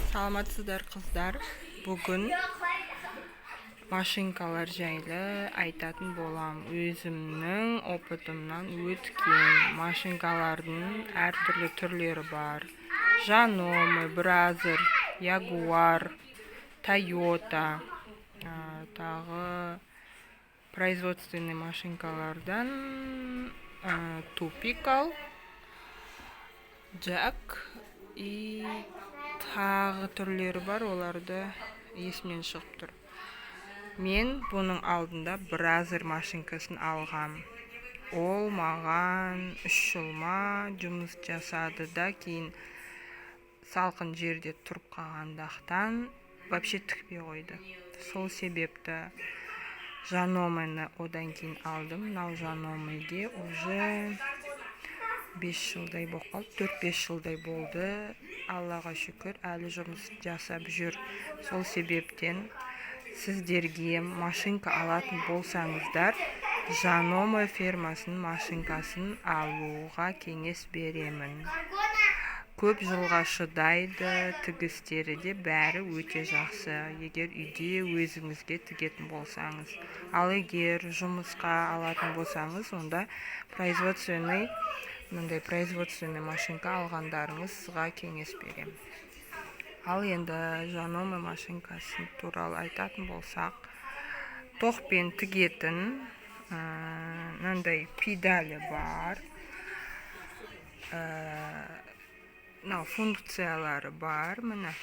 Саламатсыздар қыздар. Бүгін машинкалар жайлы айтатын болам. Өзімнің опытымнан өткен машинкалардың әртүрлі түрлері бар. Жаноме, Бразер, Ягуар, Тойота, тағы производственный машинкалардан Тупикал, Джак и тағы түрлері бар, оларды есімнен шығып тұр. Мен бұның алдында Бразер машинкасын алғам. Ол маған 3 жылма жұмыс жасады да, кейін салқын жерде тұрып қалғандықтан вообще тікпей қойды. Сол себепті Жаномені одан кейін алдым. Мынау Жаномеге уже 5 жылдай болып қалды, 4-5 жылдай болды. Аллаға шүкір, әлі жұмыс жасап жүр. Сол себептен сіздерге машинка алатын болсаңыздар, Жаноме фирмасының машинкасын алуға кеңес беремін. Көп жылға шыдайды, тігістері де бәрі өте жақсы, егер үйде өзіңізге тігетін болсаңыз. Ал егер жұмысқа алатын болсаңыз, онда производственный машинка алғандарыңызға кеңес берем. Ал енді Жаноме машинкасын туралы айтатын болсақ, тоқпен тігетін мынандай педалі бар. Функциялары бар. Міне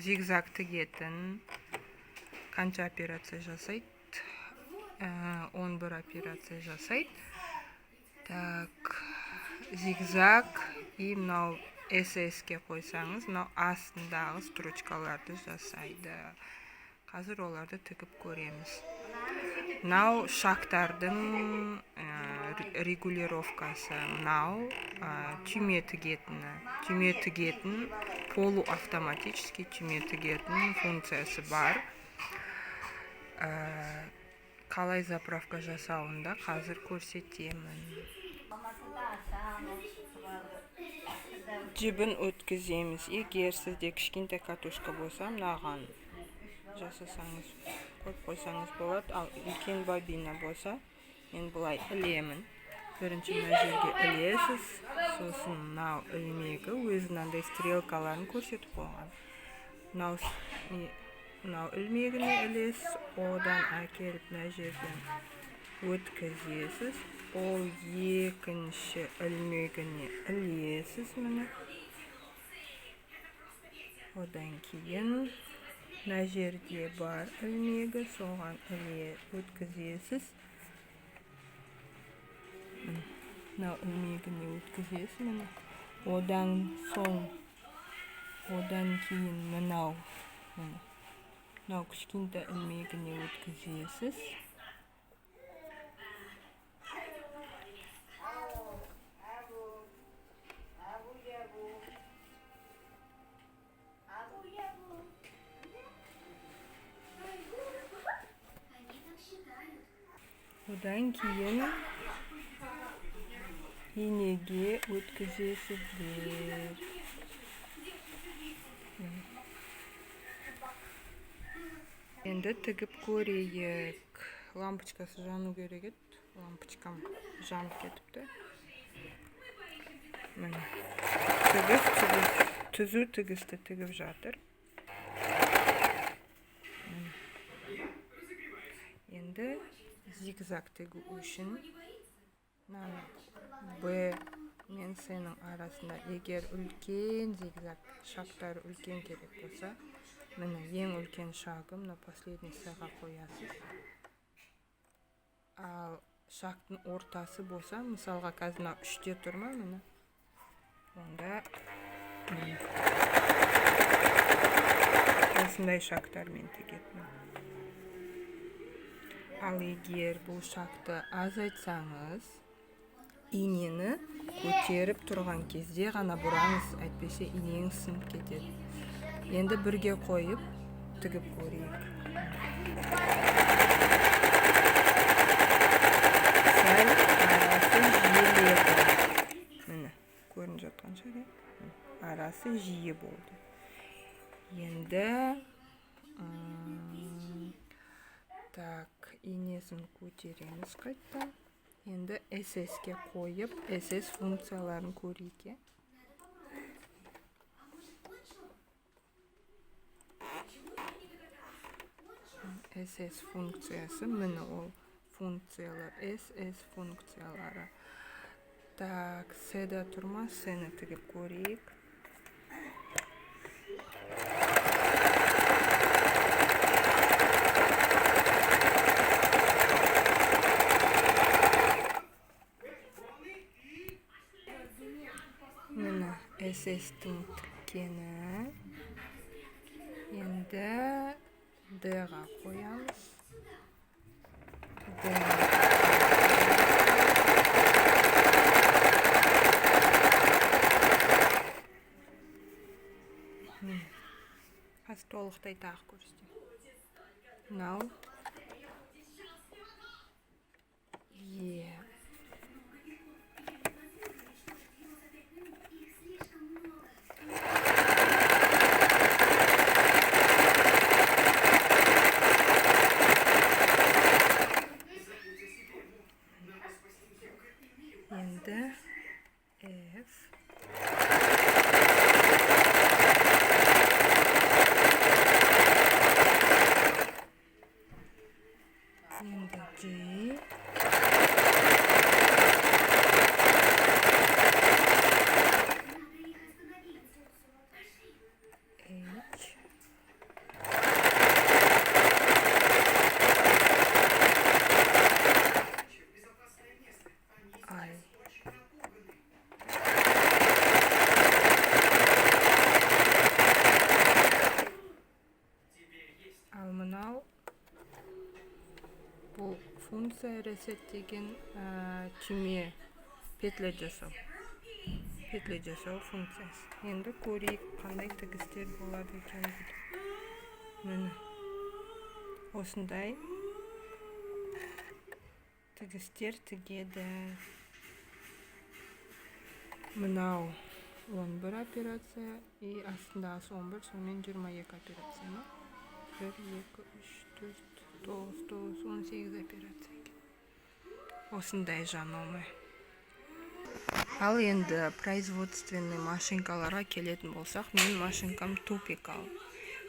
зигзаг тігетін қанша операция жасайды? 11 операция жасайды. Так, зигзаг и мынау SS-ке қойсаңыз, мынау астындағы строчкаларды жасайды. Қазір оларды тігіп көреміз. Мынау шақтардың регулировкасы. Мынау түйме тігетін полуавтоматический түйме тігетін функциясы бар. Қалай заправка жасауында қазір көрсетемін. Жібін өткіземіз. Егер сізде кішкентай катушка болса, мынаған жасасаңыз, қойып қойсаңыз болады. Ал үлкен бобина болса, мен бұлай ілемін. Бірінші мына жерге ілесіз, сосын мынау ілмегі өзінандай стрелкаларын көрсетіп қойған. Мынау ілмегіне ілесіз, одан әкеліп мына жерден өткізесіз. Ол екінші ілмегіне ілесіз міне. Одан кейін мына жерде бар ілмегі, соған өткізесіз. Мынау ілмегіне өткізесіз міне. Одан кейін мынау кішкентай ілмегіне өткізесіз. Одан кейін инеге өткізесіздер. Енді тігіп көрейік. Лампочкасы жану керек еді. Лампочкам жанып кетіпті. Түзу тігісті тігіп жатыр. Енді зигзаг тігу үшін Б мен С-ның арасында егер үлкен зигзаг шақтары үлкен керек болса, міне ең үлкен шагы мына последний С-ға қоясыз. Ал шақтың ортасы болса, мысалға қазір 3-те тұрма, міне. Онда осындай шақтармен тігетін. Ал егер бұл шақты азайтсаңыз, инені көтеріп тұрған кезде ғана бұраңыз, әйтпесе инеңіз сынып кетеді. Енді бірге қойып тігіп көрейік. Сәл арасы жиіледі. Міне, көрініп жатқан шығар. арасы жиі болды. Енді так, инесін көтереміз қайта. Енді SS-ке қойып, SS функцияларын көрейік. SS функциясы, міне ол функциялар, SS функциялары. Так, С-да тұрма, С-ні тігіп көрейік. Міне SS-тің тіккені. Енді D-ға қоямыз. Қазір толықтай тағы көрсетейін. Мынау. Енді F. Енді G. H. I. Ал мынау бұл функция ресеттеген түйме петля жасау функциясы. Енді көрейік, қандай тігістер болады екен. Міне осындай тігістер тігеді. Мынау 11 операция, и астындағысы 11, сонымен 22 операция. 1, 2, 3, 4, 9, 18 операция. Осындай жаномы. Ал енді производственный машинкаларға келетін болсақ, мен машинкам тупикал.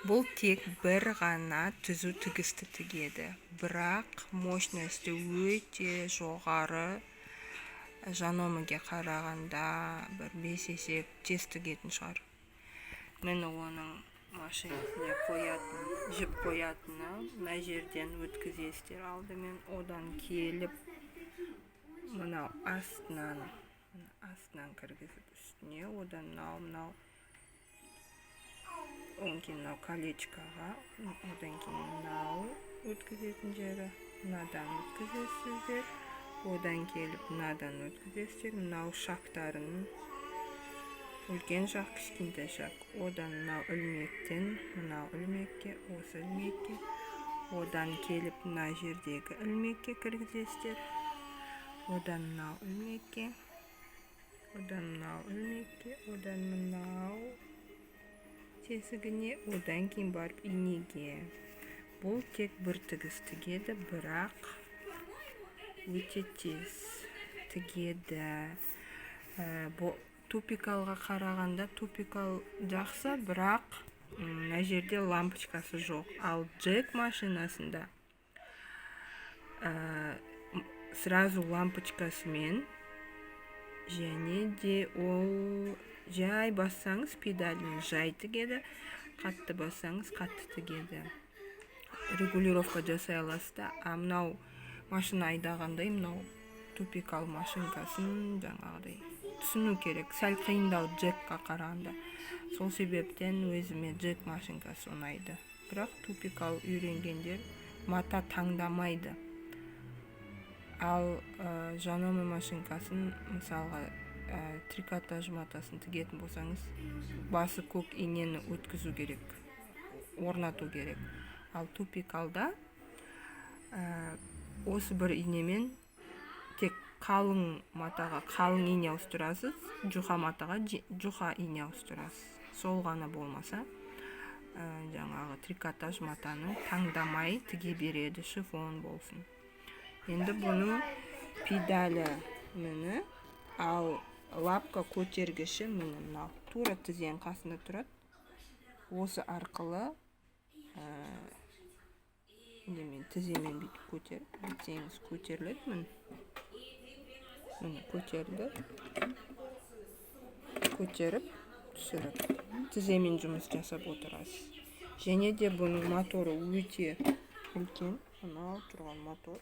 Бұл тек бір ғана түзу тігісті тігеді. Бірақ мощності өте жоғары, жаномыге қарағанда бір 5 есе тез тігетін шығар. Мені оның машинасына қоятын, жіп қоятыны, мына жерден өткізесіздер. Алдымен одан келіп, мынау астынан кіргізіп үстіне, одан мынау мынау колечкаға, одан кейін мынау өткізетін жері, мынадан өткізесіздер, одан келіп мынадан өткізесіздер, мынау шақтарын, үлкен шақ, кішкентай шақ, одан мынау ілмектен, мынау ілмекке, осы ілмекке, одан келіп мына жердегі ілмекке кіргізесіздер, одан мынау ілмекке, одан мынау ілмекке, одан мынау тесігіне, одан кейін барып инеге. Бұл тек бір тігіс тігеді, бірақ өте тез тігеді. Тупикалға қарағанда тупикал жақсы, бірақ мына жерде лампочкасы жоқ. Ал джек машинасында сразу лампочкасымен, және де ол жай бассаңыз педалін жай тігеді, қатты бассаңыз қатты тігеді. Регулировка жасай аласыз. Мынау машина айдағандай, мынау тупикал машинкасын жаңағыдай түсіну керек. Сәл қиындау джекқа қарағанда. Сол себептен өзіме джек машинкасы ұнайды. Бірақ тупикал үйренгендер мата таңдамайды. Ал жаноме машинкасын, мысалға, трикотаж матасын тігетін болсаңыз, басы көк инені өткізу керек, орнату керек. Ал тупикалда осы бір инемен тек қалың матаға қалың ине ауыстырасыз, жұқа матаға жұқа ине ауыстырасыз. Сол ғана болмаса, жаңағы трикотаж матаның таңдамай тіге береді, шифон болсын. Енді бұның педалі міні, ал лапка көтергіші міні мынау. Тура тізенің қасында тұрады. Осы арқылы тіземен бүйтіп көтеріп, бітсеңіз көтеріледі мін. Міне көтерді. Көтеріп, түсіріп, тіземен жұмыс жасап отырасыз. Және де бұның моторы өте үлкен. Мынау тұрған мотор.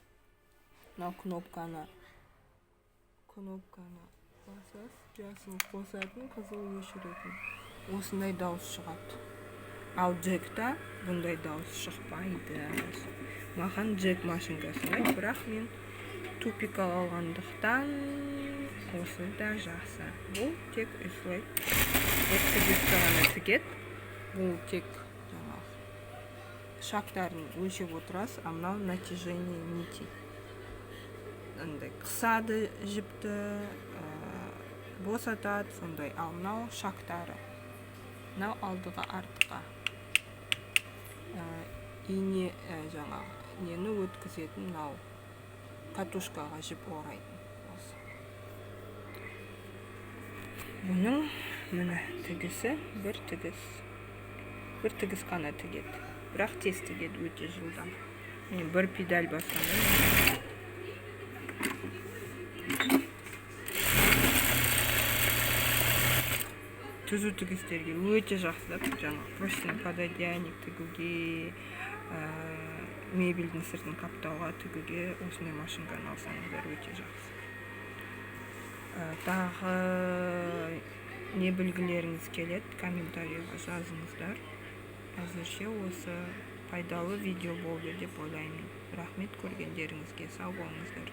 Мынау кнопканы басасыз, жасыл қосатын, қызыл өшіретін. Осындай дауыс шығады. Ал джекта бұндай дауыс шықпайды. Маған джек машинкасы, бірақ мен тупик алғандықтан осы да жақсы. Бұл тек осылай бір тігісті ғана тігеді. Бұл тек шақтарын өлшеп отырасыз, а мынау натяжение нити. Қысады жіпті, босатады, сондай. Ал мынау шақтары. Мынау алдыға, артқа. Ине нені өткізетін мынау катушкаға жіп орайтын. Бұның міне тігісі бір тігіс қана тігеді. Бірақ тез тігеді, өте жылдам. Бір педаль басқанда. Түзу тігістерге өте жақсы. Простынь пододеяльник тігуге, мебельдің сыртын қаптауға тігуге осындай машинканы алсаңыздар өте жақсы. Тағы не білгілеріңіз келеді, комментарийға жазыңыздар. Әзірше осы пайдалы видео болды деп ойлаймын. Рахмет, көргендеріңізге сау болыңыздар.